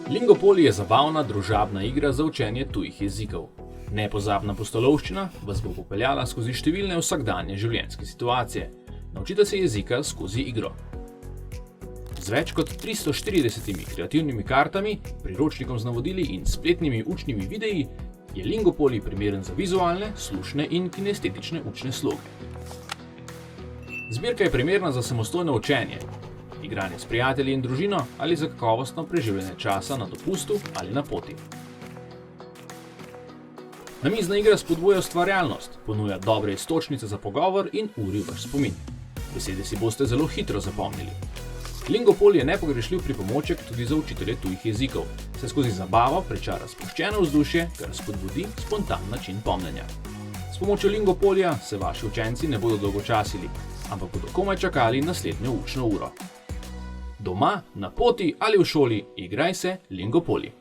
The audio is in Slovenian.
Lingopoli je zabavna, družabna igra za učenje tujih jezikov. Nepozabna pustolovščina vas bo popeljala skozi številne vsakdanje življenjske situacije. Naučite se jezika skozi igro. Z več kot 340 kreativnimi kartami, priročnikom z navodili in spletnimi učnimi videi je Lingopoli primeren za vizualne, slušne in kinestetične učne sloge. Zbirka je primerna za samostojno učenje, igranje s prijatelji in družino ali za kakovostno preživljanje časa na dopustu ali na poti. Namizna igra spodbuja ustvarjalnost, ponuja dobre iztočnice za pogovor in uri vaš spomin. Besede si boste zelo hitro zapomnili. Lingopoli je nepogrešljiv pripomoček tudi za učitelje tujih jezikov, saj skozi zabavo pričara sproščeno vzdušje, kar spodbudi spontan način pomnjenja. S pomočjo Lingopolija se vaši učenci ne bodo dolgočasili, ampak bodo komaj čakali naslednjo učno uro. Doma, na poti ali v šoli, igraj se Lingopoli.